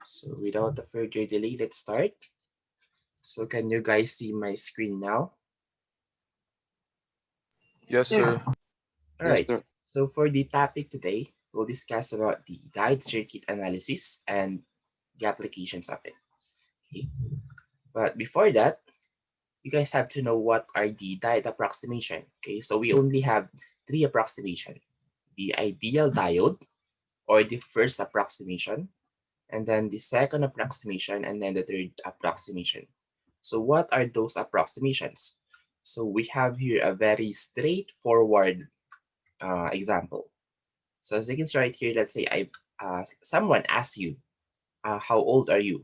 So without a further delay, let's start. So can you guys see my screen now? Yes, Sir. sir. All right. So for the topic today, we'll discuss about the diode circuit analysis and the applications of it. Okay. But before that, you guys have to know what are the diode approximation. Okay. So we only have three approximation: the ideal diode, or the first approximation, and then the second approximation, and then the third approximation. So what are those approximations? So we have here a very straightforward example. So as you can see right here, let's say someone asks you, how old are you?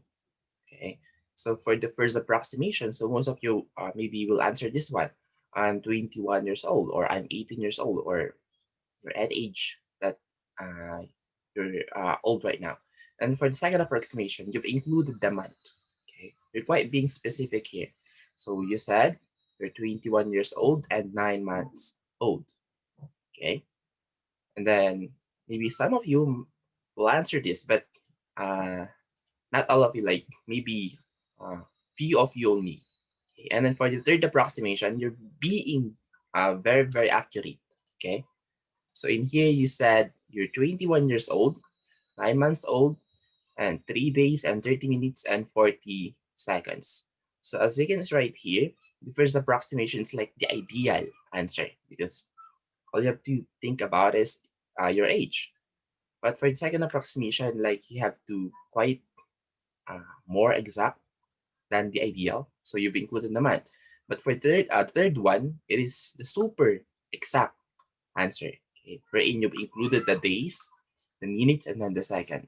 Okay. So for the first approximation, so most of you maybe will answer this one. I'm 21 years old, or I'm 18 years old, or you're at age that uh, you're old right now. And for the second approximation, you've included the month. Okay, you're quite being specific here. So you said you're 21 years old and 9 months old. Okay, and then maybe some of you will answer this, but uh, not all of you. Like maybe few of you only. Okay, and then for the third approximation, you're being very accurate. Okay. So in here you said you're 21 years old, 9 months old, and 3 days and 30 minutes and 40 seconds. So as you can see right here, the first approximation is like the ideal answer, because all you have to think about is your age. But for the second approximation, like you have to quite more exact than the ideal. So you've included the month. But for third one, it is the super exact answer. Okay, wherein you've included the days, the minutes, and then the second.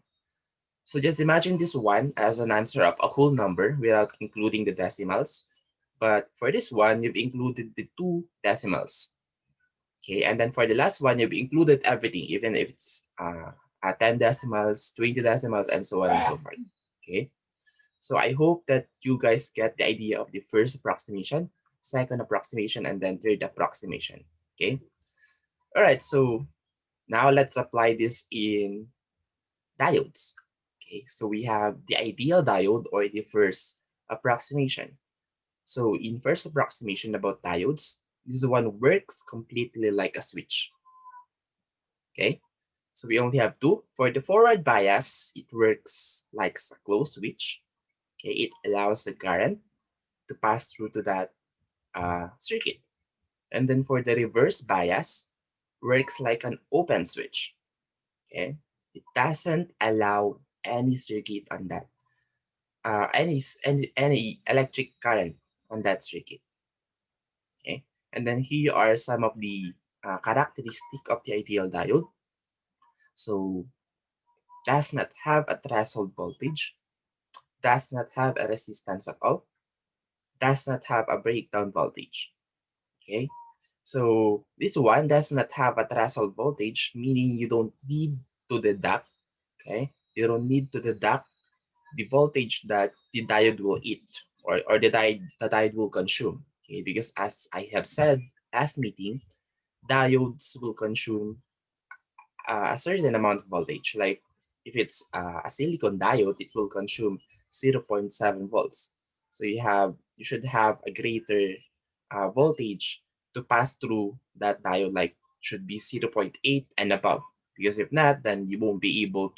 So just imagine this one as an answer of a whole number without including the decimals. But for this one, you've included the two decimals. Okay, and then for the last one, you've included everything, even if it's 10 decimals, 20 decimals, and so on and so forth. Okay, so I hope that you guys get the idea of the first approximation, second approximation, and then third approximation. Okay, all right, so now let's apply this in diodes. Okay, so we have the ideal diode, or the first approximation. So in first approximation about diodes, this one works completely like a switch. Okay, so we only have two. For the forward bias, it works like a closed switch. Okay, it allows the current to pass through to that circuit. And then for the reverse bias, works like an open switch. Okay, it doesn't allow any circuit on that, any electric current on that circuit. Okay, and then here are some of the characteristic of the ideal diode. So does not have a threshold voltage, does not have a resistance at all, does not have a breakdown voltage. Okay, so this one does not have a threshold voltage, meaning you don't need to deduct. Okay, you don't need to deduct the voltage that the diode will eat, or the diode will consume. Okay, because as I have said last meeting, diodes will consume a certain amount of voltage. Like if it's a silicon diode, it will consume 0.7 volts. So you should have a greater voltage to pass through that diode, like should be 0.8 and above. Because if not, then uh, you won't be able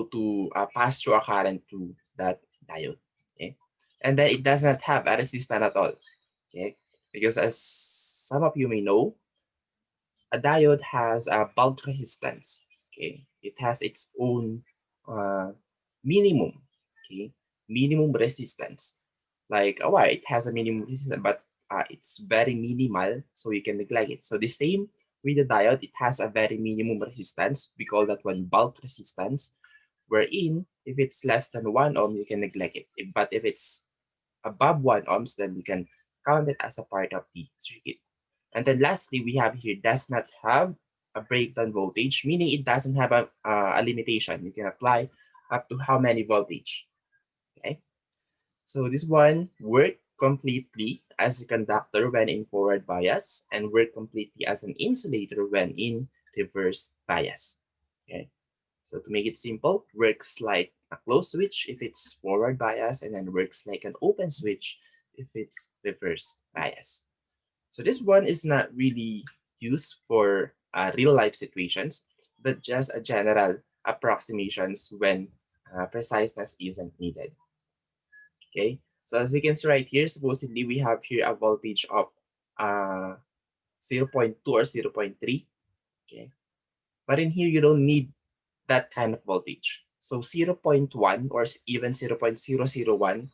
to pass through a current to that diode. Okay, and then it does not have a resistance at all. Okay, because as some of you may know, a diode has a bulk resistance. Okay, it has its own uh, minimum. Okay, minimum resistance. Like a wire, it has a minimum resistance, but it's very minimal, so you can neglect it. So the same with the diode, it has a very minimum resistance. We call that one bulk resistance. Wherein, if it's less than 1 ohm, you can neglect it. But if it's above 1 ohms, then you can count it as a part of the circuit. And then lastly, we have here does not have a breakdown voltage, meaning it doesn't have a limitation. You can apply up to how many voltage. Okay, so this one work completely as a conductor when in forward bias, and work completely as an insulator when in reverse bias. Okay, so to make it simple, works like a closed switch if it's forward bias, and then works like an open switch if it's reverse bias. So this one is not really used for real life situations, but just a general approximations when preciseness isn't needed. Okay, so as you can see right here, supposedly we have here a voltage of uh, 0 0.2 or 0 0.3. Okay, but in here you don't need that kind of voltage. So 0 0.1 or even 0 0.001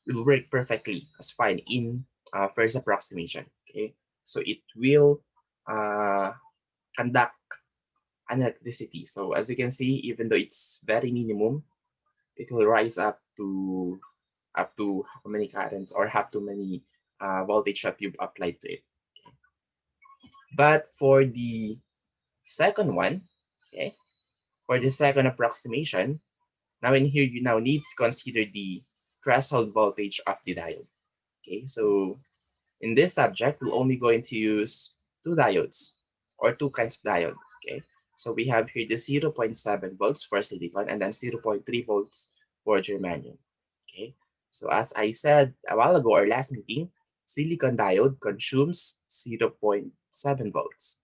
will work perfectly as fine in first approximation. Okay, so it will uh, conduct an electricity. So as you can see, even though it's very minimum, it will rise up to how many currents or how to many voltage that you've applied to it. But for the second one, okay, for the second approximation, now in here you now need to consider the threshold voltage of the diode. Okay, so in this subject, we're only going to use two diodes or two kinds of diode. Okay, so we have here the 0.7 volts for silicon and then 0.3 volts for germanium. Okay, so as I said a while ago or last meeting, silicon diode consumes 0.7 volts.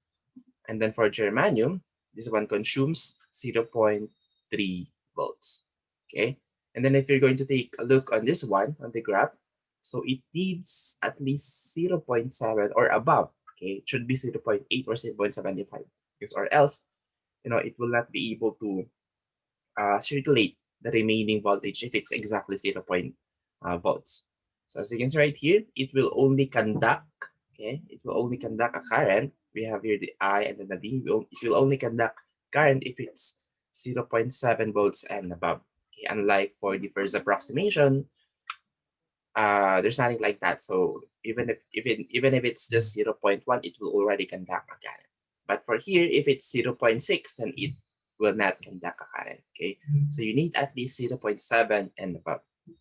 And then for germanium, this one consumes 0.3 volts. Okay, and then if you're going to take a look on this one on the graph, so it needs at least 0.7 or above. Okay, it should be 0.8 or 0.75 because or else, it will not be able to circulate the remaining voltage if it's exactly 0 volts. So as you can see right here, it will only conduct, okay, it will only conduct a current. We have here the I and then the D. It will only conduct current if it's 0.7 volts and above. Okay, unlike for the first approximation, there's nothing like that. So even if it's just 0.1, it will already conduct a current. But for here, if it's 0.6, then it will not conduct a current. Okay, so you need at least 0.7 and above.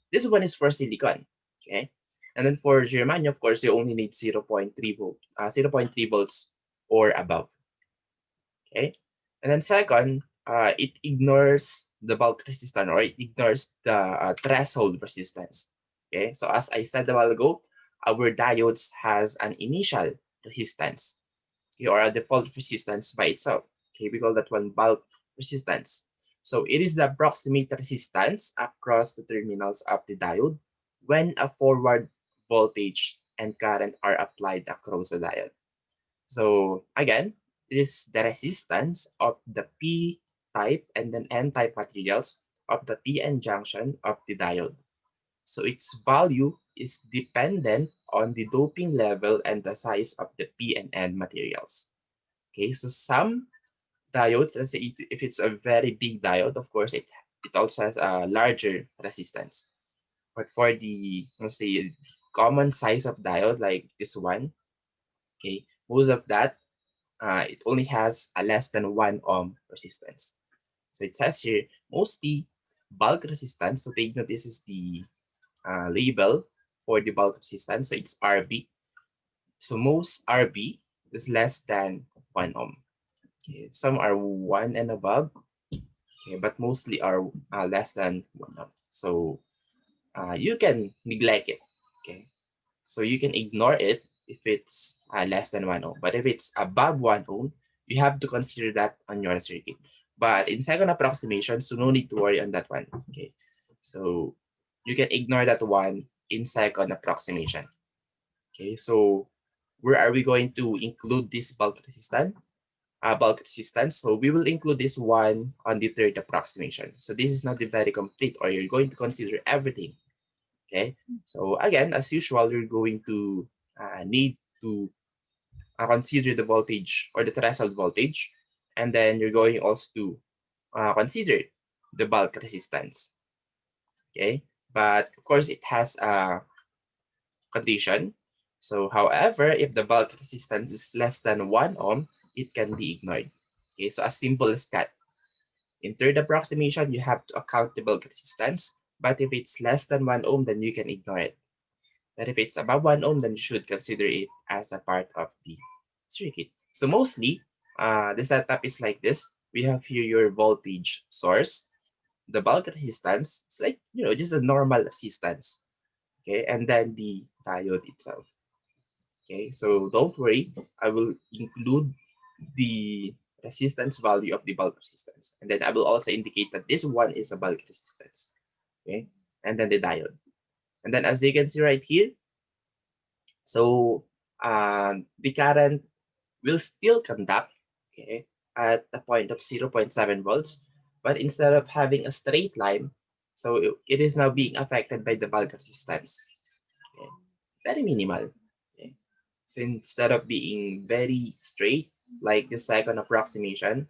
This one is for silicon. Okay, and then for germanium, of course, you only need 0.3 volts or above. Okay, and then second, it ignores the bulk resistance or it ignores the threshold resistance. Okay, so as I said a while ago, our diodes has an initial resistance, okay, or a default resistance by itself. Okay, we call that one bulk resistance. So it is the approximate resistance across the terminals of the diode when a forward voltage and current are applied across the diode. So again, it is the resistance of the P-type and then N-type materials of the PN junction of the diode. So its value is dependent on the doping level and the size of the P and N materials. Okay, so some diodes, let's say if it's a very big diode, of course, it also has a larger resistance. But for the, let's say, common size of diode like this one, okay, most of that it only has a less than 1 ohm resistance. So it says here mostly bulk resistance. So take note, this is the label for the bulk resistance. So it's RB. So most RB is less than 1 ohm. Okay, some are 1 and above. Okay, but mostly are less than 1 ohm. So you can neglect it. Okay, so you can ignore it if it's less than 1 ohm. But if it's above 1 ohm, you have to consider that on your circuit. But in second approximation, so no need to worry on that one. Okay, so you can ignore that one in second approximation. Okay, so where are we going to include this bulk resistance? So we will include this one on the third approximation. So this is not the very complete, or you're going to consider everything. Okay, so again, as usual, you're going to need to consider the voltage or the threshold voltage, and then you're going also to consider the bulk resistance. Okay, but of course it has a condition. So however, if the bulk resistance is less than 1 ohm, it can be ignored. Okay, so as simple as that. In third approximation, you have to account the bulk resistance, but if it's less than 1 ohm, then you can ignore it. But if it's above 1 ohm, then you should consider it as a part of the circuit. So mostly, the setup is like this. we have here your voltage source, the bulk resistance. It's like, just a normal resistance. Okay, and then the diode itself. Okay, so don't worry, I will include the resistance value of the bulk resistance. And then I will also indicate that this one is a bulk resistance. Okay, and then the diode. And then as you can see right here, so the current will still conduct, okay, at a point of 0.7 volts, but instead of having a straight line, so it is now being affected by the bulk resistance. Okay, very minimal. Okay. So instead of being very straight, like the second approximation,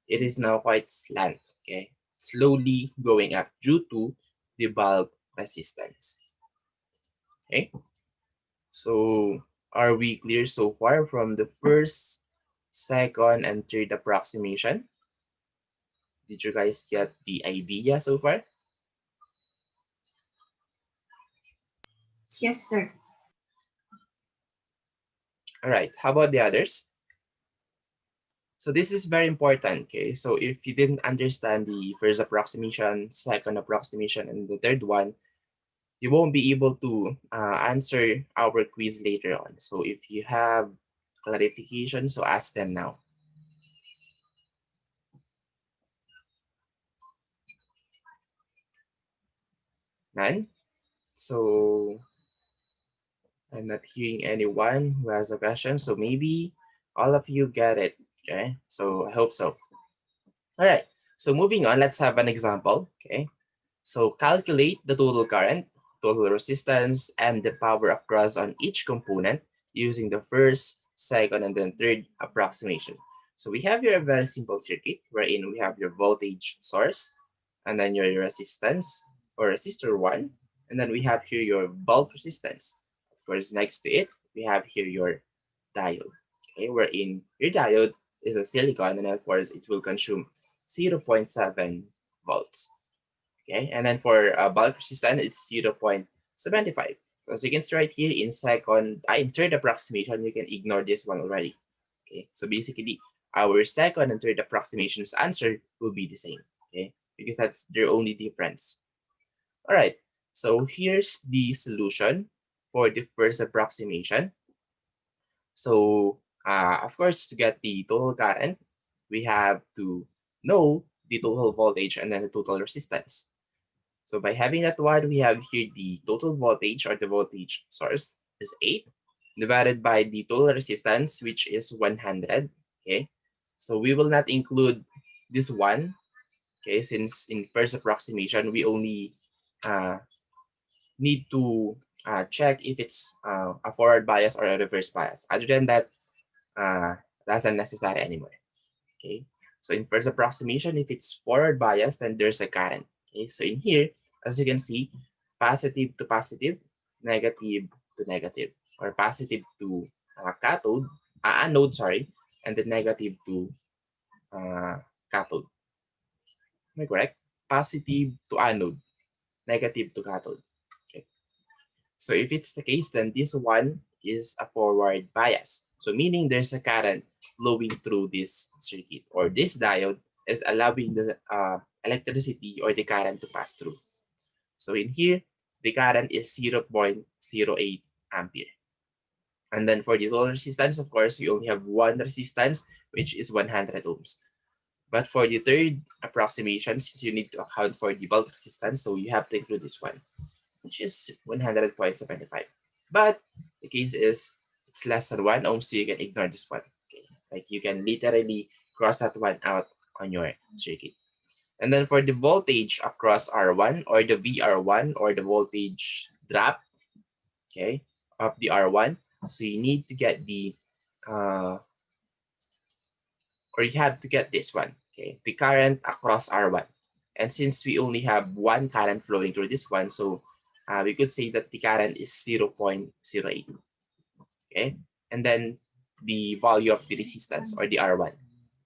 it is now quite slant, okay, slowly going up due to the bulk resistance. Okay, so are we clear so far from the first, second, and third approximation? Did you guys get the idea so far? Yes, sir. All right, how about the others? So this is very important, okay? So if you didn't understand the first approximation, second approximation, and the third one, you won't be able to answer our quiz later on. So if you have clarification, so ask them now. None? So I'm not hearing anyone who has a question. So maybe all of you get it, okay? So I hope so. All right, so moving on, let's have an example, okay? So calculate the total current, total resistance, and the power across on each component using the first, second, and then third approximation. So we have here a very simple circuit wherein we have your voltage source, and then your resistance or resistor 1, and then we have here your bulk resistance. Of course, next to it, we have here your diode, okay, wherein your diode is a silicon, and of course, it will consume 0.7 volts. Okay, and then for bulk resistance, it's 0.75. So as you can see right here in third approximation, you can ignore this one already. Okay, so basically, our second and third approximations answer will be the same. Okay, because that's their only difference. All right, so here's the solution for the first approximation. So, of course, to get the total current, we have to know the total voltage and then the total resistance. So by having that one, we have here the total voltage or the voltage source is 8 divided by the total resistance, which is 100. Okay, so we will not include this one. Okay, since in first approximation, we only uh, need to check if it's a forward bias or a reverse bias. Other than that, that's unnecessary anymore. Okay, so in first approximation, if it's forward bias, then there's a current. Okay, so in here, as you can see, positive to positive, negative to negative, or positive to anode, sorry, and the negative to uh, cathode. Am I correct? Positive to anode, negative to cathode. Okay. So if it's the case, then this one is a forward bias. So meaning there's a current flowing through this circuit, or this diode is allowing the electricity or the current to pass through. So in here, the current is 0.08 ampere. And then for the total resistance, of course, we only have one resistance, which is 100 ohms. But for the third approximation, since you need to account for the bulk resistance, so you have to include this one, which is 100.75. But the case is it's less than 1 ohm, so you can ignore this one. Okay, like you can literally cross that one out on your circuit. And then for the voltage across R1 or the VR1 or the voltage drop, okay, of the R1, so you need to get the or you have to get this one, okay, the current across R1. And since we only have one current flowing through this one, so we could say that the current is 0.08, okay? And then the value of the resistance or the R1,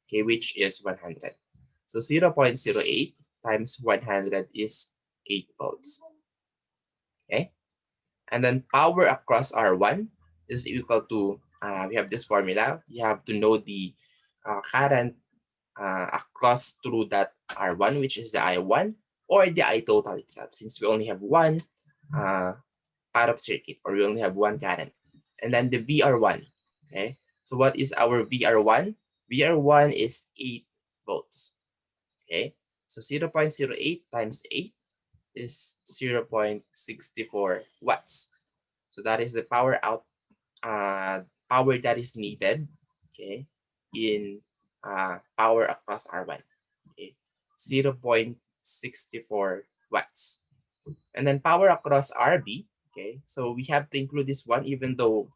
okay, which is 100. So 0.08 times 100 is 8 volts, okay? And then power across R1 is equal to, we have this formula, you have to know the current across through that R1, which is the I1, or the I total itself, since we only have one part of circuit, or we only have one current. And then the VR1. Okay, so what is our VR1? VR1 is 8 volts. Okay, so 0.08 times 8 is 0.64 watts. So that is the power that is needed, okay, in power across R1. Okay, 0.64 watts. And then power across RB, okay, so we have to include this one, even though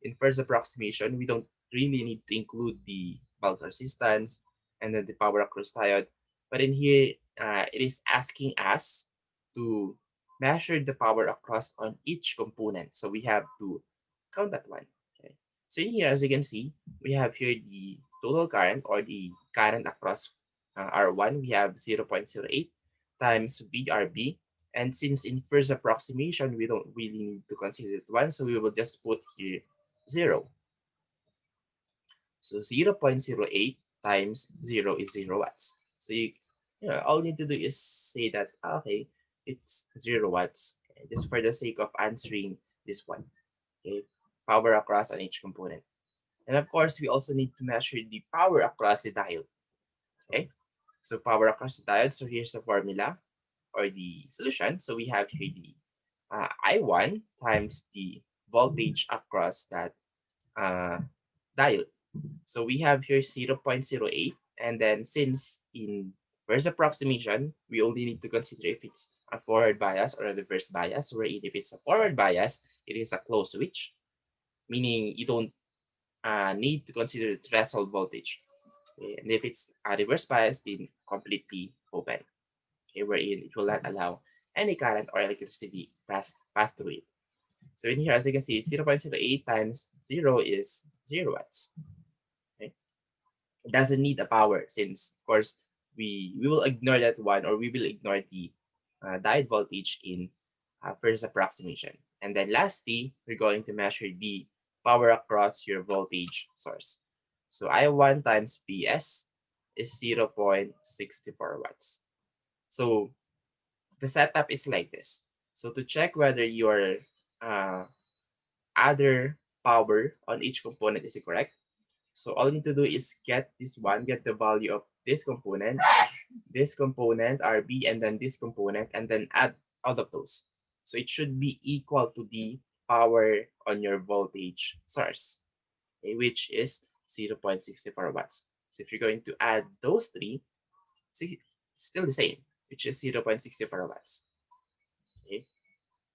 in first approximation, we don't really need to include the bulk resistance and then the power across diode. But in here, it is asking us to measure the power across on each component. So we have to count that one. Okay. So in here, as you can see, we have here the total current, or the current across R1. We have 0.08 times VRB. And since in first approximation, we don't really need to consider it one, so we will just put here 0. So 0.08 times 0 is 0 watts. So all you need to do is say that, okay, it's 0 watts, okay, just for the sake of answering this one. Okay, power across on each component. And of course, we also need to measure the power across the diode. Okay, so power across the diode. So here's the formula, or the solution. So we have here the I1 times the voltage across that diode. So we have here 0.08, and then since in first approximation, we only need to consider if it's a forward bias or a reverse bias, wherein if it's a forward bias, it is a closed switch, meaning you don't need to consider the threshold voltage. Okay? And if it's a reverse bias, then completely open, okay, wherein it will not allow any current or electricity pass through it. So in here, as you can see, 0.08 times 0 is 0 watts. Okay? It doesn't need a power, since, of course, we will ignore that one, or we will ignore the diode voltage in first approximation. And then lastly, we're going to measure the power across your voltage source. So I1 times Vs is 0.64 watts. So the setup is like this. So to check whether your other power on each component is correct, so all you need to do is get this one, get the value of this component, RB, and then this component, and then add all of those. So it should be equal to the power on your voltage source, okay, which is 0.64 watts. So if you're going to add those three, see, still the same, which is 0.64 watts. Okay,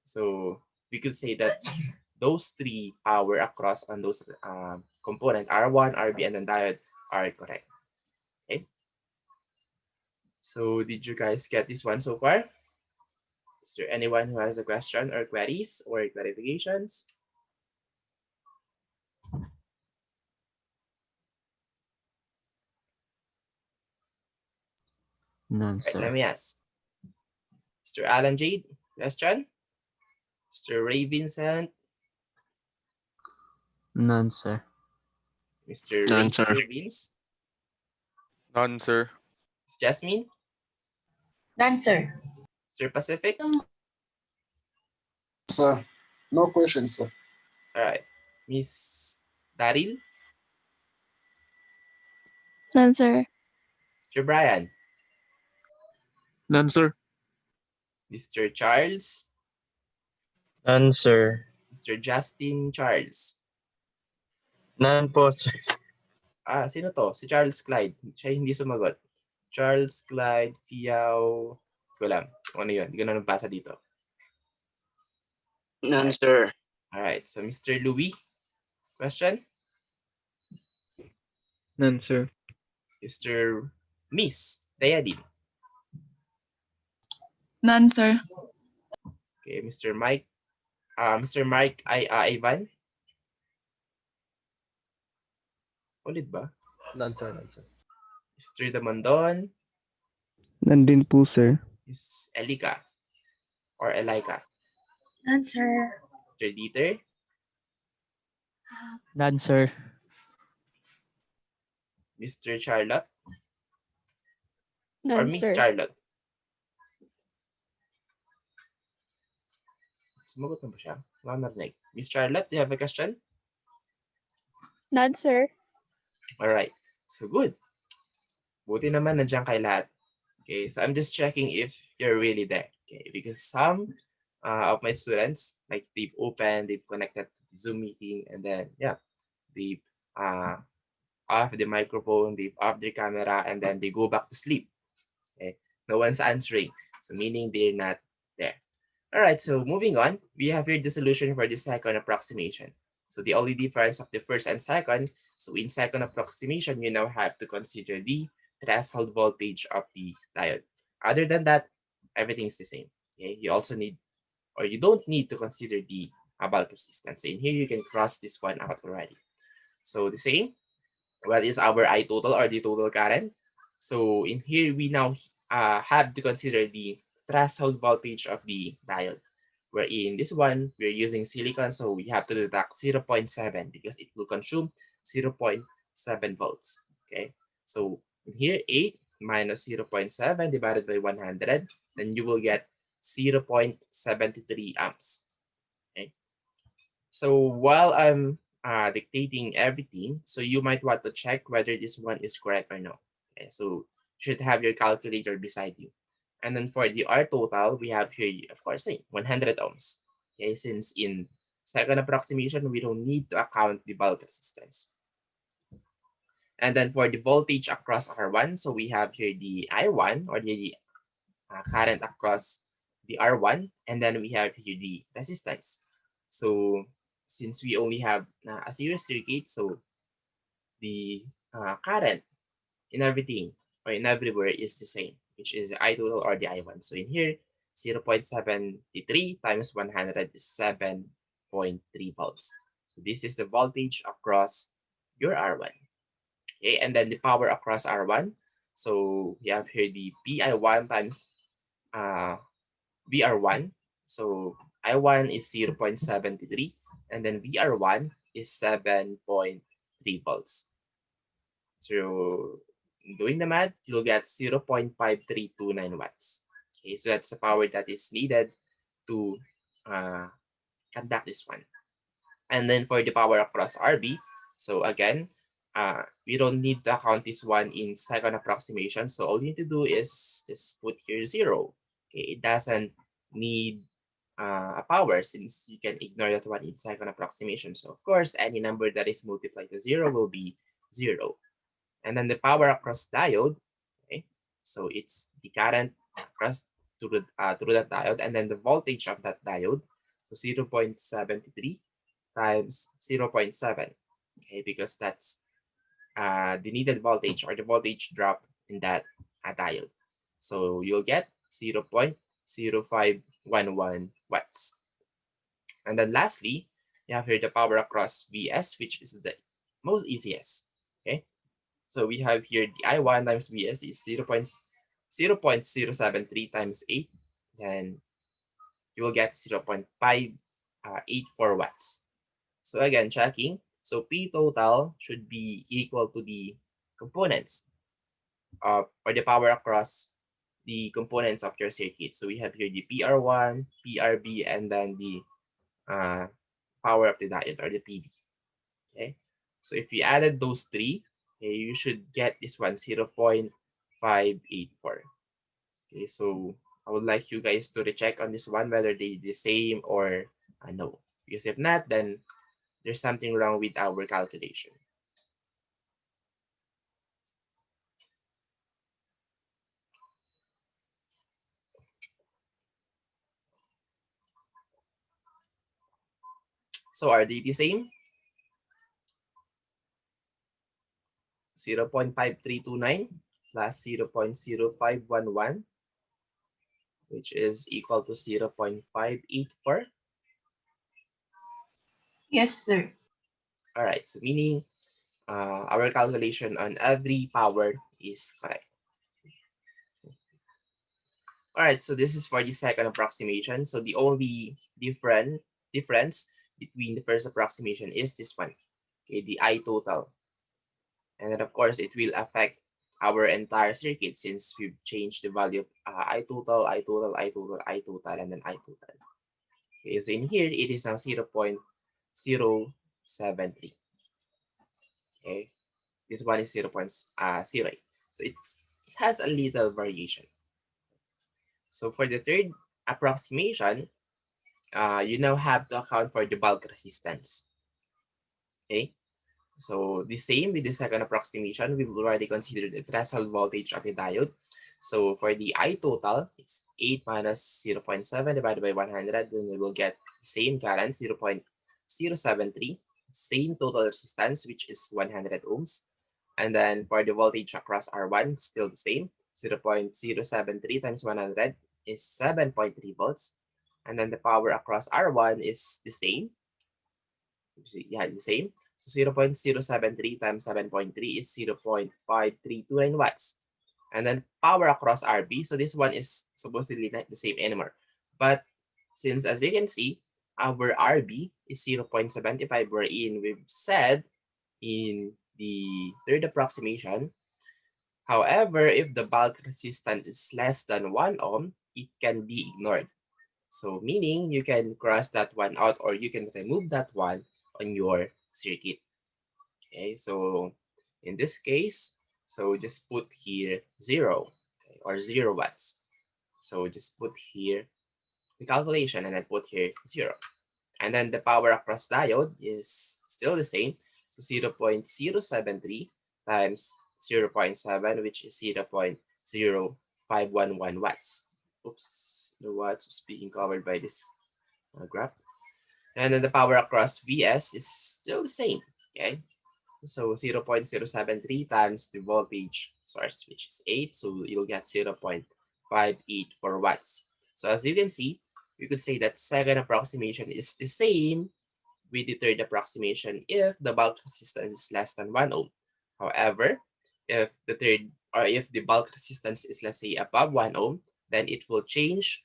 so we could say that those three power across on those component R1, RB, and then diode are correct. Okay. So did you guys get this one so far? Is there anyone who has a question or queries or clarifications? None, Right, sir. let me ask. Mr. Alan Jade, question? Mr. Ray Vincent? None, sir. Mr. Ray None, sir. Vince? None, sir. Ms. Jasmine? None, sir. Mr. Pacific? Sir, no questions, sir. All right. Miss Daryl? None, sir. Mr. Brian? None, sir. Mr. Charles? None, sir. Mr. Justin Charles? None po, sir. Sino to? Si Charles Clyde. Siya hindi sumagot. Charles Clyde Fiao. Hindi ko alam kung ano yun. Hindi ko na nabasa dito. None, sir. Alright. So, Mr. Louis. Question? None, sir. Mr. Miss Dayadin. None, sir. Okay. Mr. Mike. Mr. Mike Ivan. Ulit ba? None, sir. None, sir. Mr. Damondon. Nandin po, sir. Miss Elika. Or Elika. None, sir. Mr. Dieter. None, sir. Mr. Charlotte. Or None, Miss sir. Charlotte? Sumagot na ba siya? Wala narinig. Miss Charlotte, do you have a question? None, sir. Alright. So good. Buti naman nandiyan kay lahat. Okay, so I'm just checking if you're really there. Okay, because some of my students, like they've opened, they've connected to the Zoom meeting, and then yeah, they've off the microphone, they've off their camera, and then they go back to sleep. Okay, no one's answering, so meaning they're not there. All right, so moving on, we have here the solution for the second approximation. So the only difference of the first and second, so in second approximation, you now have to consider the threshold voltage of the diode. Other than that, everything's the same. Okay, you also need, or you don't need to consider the bulk resistance. So in here, you can cross this one out already. So the same, what is our I total or the total current? So in here, we now have to consider the threshold voltage of the diode. Where in this one, we're using silicon, so we have to deduct 0.7 because it will consume 0.7 volts. Okay, so in here, 8 minus 0.7 divided by 100, then you will get 0.73 amps. Okay, so while I'm dictating everything, so you might want to check whether this one is correct or no. Okay, so you should have your calculator beside you. And then for the R total, we have here, of course, 100 ohms. Okay, since in second approximation, we don't need to account the bulk resistance. And then for the voltage across R1, so we have here the I1 or the current across the R1, and then we have here the resistance. So since we only have a series circuit, so the current in everything or in everywhere is the same, which is the I total or the I1. So in here, 0.73 times 100 is 7.3 volts. So this is the voltage across your R1. Okay, and then the power across R1. So we have here the PI1 times VR1. So I1 is 0.73 and then VR1 is 7.3 volts. So doing the math, you'll get 0.5329 watts. Okay, so that's the power that is needed to conduct this one. And then for the power across RB, so again, we don't need to account this one in second approximation. So all you need to do is just put here 0. Okay, it doesn't need a power since you can ignore that one in second approximation. So of course, any number that is multiplied to 0 will be 0. And then the power across diode, okay, so it's the current across through that diode, and then the voltage of that diode, so 0.73 times 0.7, okay, because that's the needed voltage or the voltage drop in that diode. So you'll get 0.0511 watts. And then lastly, you have here the power across Vs, which is the most easiest. Okay, so we have here the I1 times Vs is 0.073 times 8. Then you will get 0.584 watts. So again, checking. So P total should be equal to the components or the power across the components of your circuit. So we have here the PR1, PRB, and then the power of the diode or the PD. Okay, so if you added those three, okay, you should get this one 0.584. Okay, so I would like you guys to recheck on this one whether they're the same or no. Because if not, then there's something wrong with our calculation. So are they the same? 0.5329 plus 0.0511, which is equal to 0.584. Yes, sir. All right, so meaning our calculation on every power is correct. All right, so this is for the second approximation. So the only difference between the first approximation is this one, okay, the I total. And then of course it will affect our entire circuit since we've changed the value of I total, and then I total. Okay, so in here, it is now 0.073. Okay, this one is 0.08. So it has a little variation. So for the third approximation, you now have to account for the bulk resistance. Okay, so the same with the second approximation, we've already considered the threshold voltage of the diode. So for the I total, it's 8 minus 0.7 divided by 100, then we will get the same current, 0.073, same total resistance, which is 100 ohms. And then for the voltage across R1, still the same, 0.073 times 100 is 7.3 volts. And then the power across R1 is the same. Yeah, the same. So 0.073 times 7.3 is 0.5329 watts. And then power across RB. So this one is supposedly not the same anymore. But since, as you can see, our RB is 0.75, wherein we've said in the third approximation, however, if the bulk resistance is less than 1 ohm, it can be ignored. So meaning you can cross that one out or you can remove that one on your circuit. Okay, so in this case, so just put here 0, okay, or 0 watts. So just put here the calculation and then put here 0. And then the power across diode is still the same. So 0.073 times 0.7, which is 0.0511 watts. Oops, the watts is being covered by this graph. And then the power across Vs is still the same. Okay, so 0.073 times the voltage source, which is 8. So you'll get 0.584 watts. So as you can see, we could say that second approximation is the same with the third approximation if the bulk resistance is less than 1 ohm. However, if the bulk resistance is, let's say, above 1 ohm, then it will change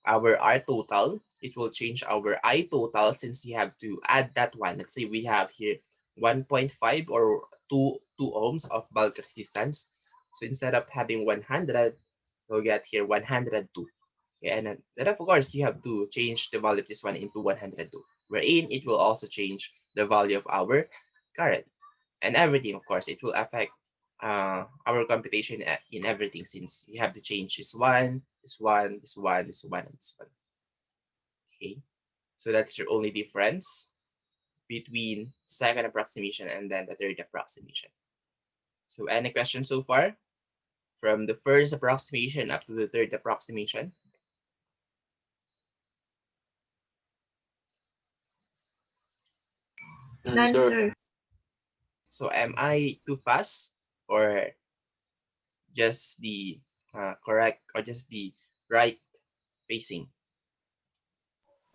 our R total. It will change our I total since you have to add that one. Let's say we have here 1.5 or 2 ohms of bulk resistance. So instead of having 100, we'll get here 102. Okay, and then of course you have to change the value of this one into 102, wherein it will also change the value of our current and everything. Of course, it will affect our computation in everything since you have to change this one, this one, this one, this one, and this one. Okay, so that's your only difference between second approximation and then the third approximation. So any questions so far from the first approximation up to the third approximation? None, sir. So am I too fast or just the correct or just the right pacing?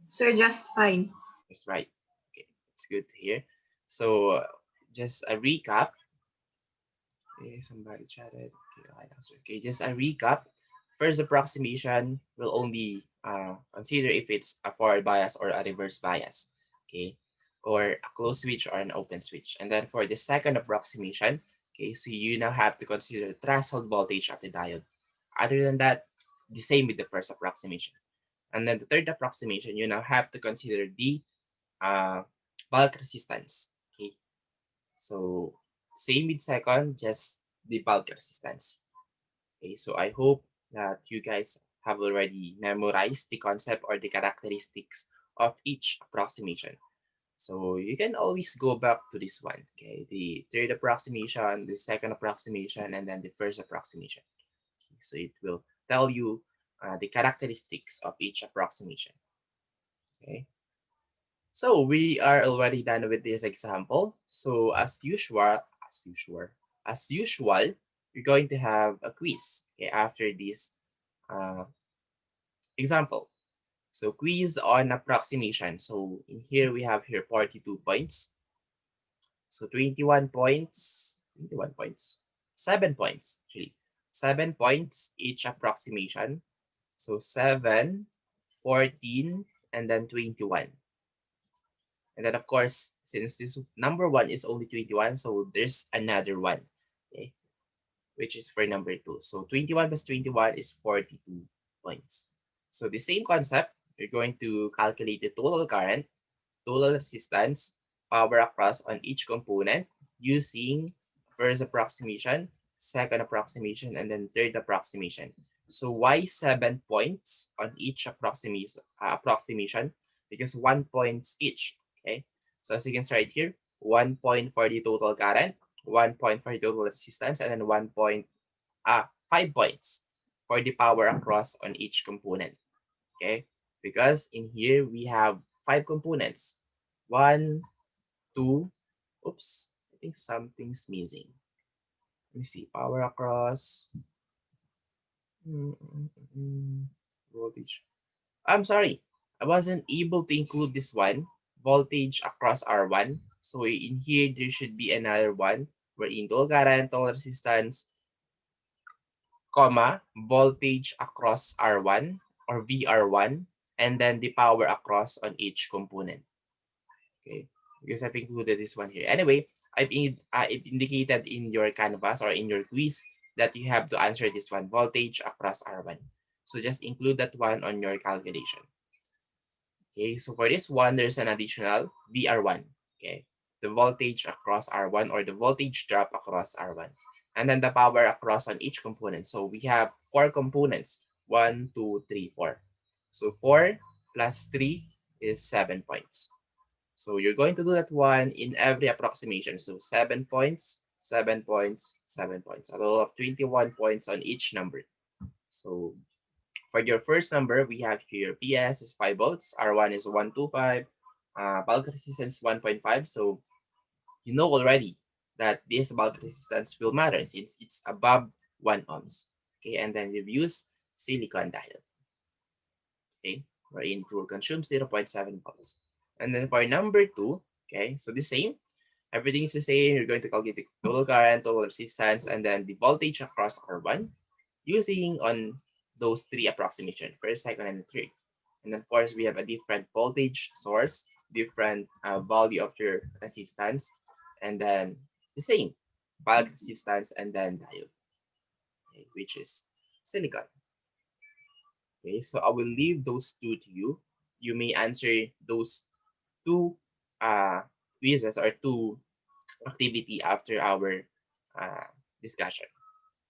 Sir, just fine. That's right. Okay, it's good to hear. So just a recap. Okay, somebody chatted. Okay, I answer. Okay, just a recap. First approximation will only consider if it's a forward bias or a reverse bias. Okay, or a closed switch or an open switch. And then for the second approximation, okay, so you now have to consider the threshold voltage of the diode. Other than that, the same with the first approximation. And then the third approximation, you now have to consider the bulk resistance. Okay, so same with second, just the bulk resistance. Okay, so I hope that you guys have already memorized the concept or the characteristics of each approximation. So you can always go back to this one, okay? The third approximation, the second approximation, and then the first approximation. Okay, so it will tell you the characteristics of each approximation, okay? So we are already done with this example. So as usual, we're going to have a quiz, okay, after this uh, example. So quiz on approximation. So in here we have here 42 points. So 21 points, 21 points, 7 points actually. 7 points each approximation. So 7, 14, and then 21. And then of course, since this number one is only 21, so there's another one. Okay. which is for number 2. So 21 plus 21 is 42 points. So the same concept, you're going to calculate the total current, total resistance, power across on each component using first approximation, second approximation, and then third approximation. So why 7 points on each approximation? Because 1 points each. Okay. So as you can see right here, 1 point for the total current, 1 point for the total resistance, and then 5 points for the power across on each component. Okay. Because in here we have 5 components. 1, 2, oops, I think something's missing. Let me see, power across, voltage. I'm sorry, I wasn't able to include this one, voltage across R1. So in here, there should be another one where in total current, total resistance, comma, voltage across R1 or VR1, and then the power across on each component. Okay, because I've included this one here. Anyway, I've indicated in your canvas or in your quiz that you have to answer this one, voltage across R1. So just include that one on your calculation. Okay, so for this one, there's an additional VR1. Okay, the voltage across R1 or the voltage drop across R1. And then the power across on each component. So we have 4 components, 1, 2, 3, 4. So 4 plus 3 is 7 points. So you're going to do that one in every approximation. So 7 points, 7 points, 7 points. A total of 21 points on each number. So for your first number, we have here PS is 5 volts, R1 is 125, bulk resistance 1.5. So you know already that this bulk resistance will matter since it's above 1 ohms. Okay, and then we've used silicon diode. Okay, wherein it will consume 0.7 volts. And then for number 2, okay, so the same. Everything is the same. You're going to calculate the total current, total resistance, and then the voltage across R1 using on those 3 approximation, first, second, and third. And of course, we have a different voltage source, different value of your resistance, and then the same bulk resistance and then diode, okay, which is silicon. Okay, so I will leave those 2 to you. You may answer those 2 quizzes or 2 activity after our discussion.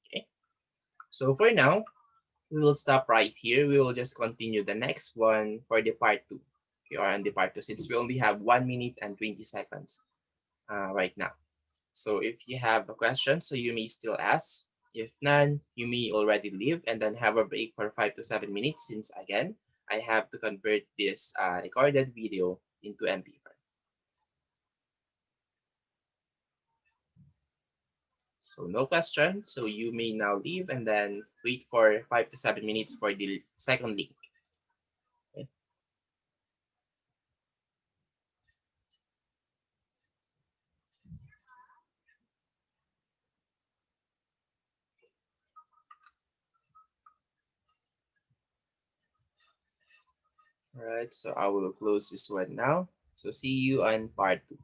Okay, so for now, we will stop right here. We will just continue the next one for the part 2. Okay, or on the part 2 since we only have 1 minute and 20 seconds right now. So if you have a question, so you may still ask. If none, you may already leave and then have a break for 5 to 7 minutes since again, I have to convert this recorded video into MP4. So no question. So you may now leave and then wait for 5 to 7 minutes for the second link. Okay. All right, so I will close this one now. So see you on part 2.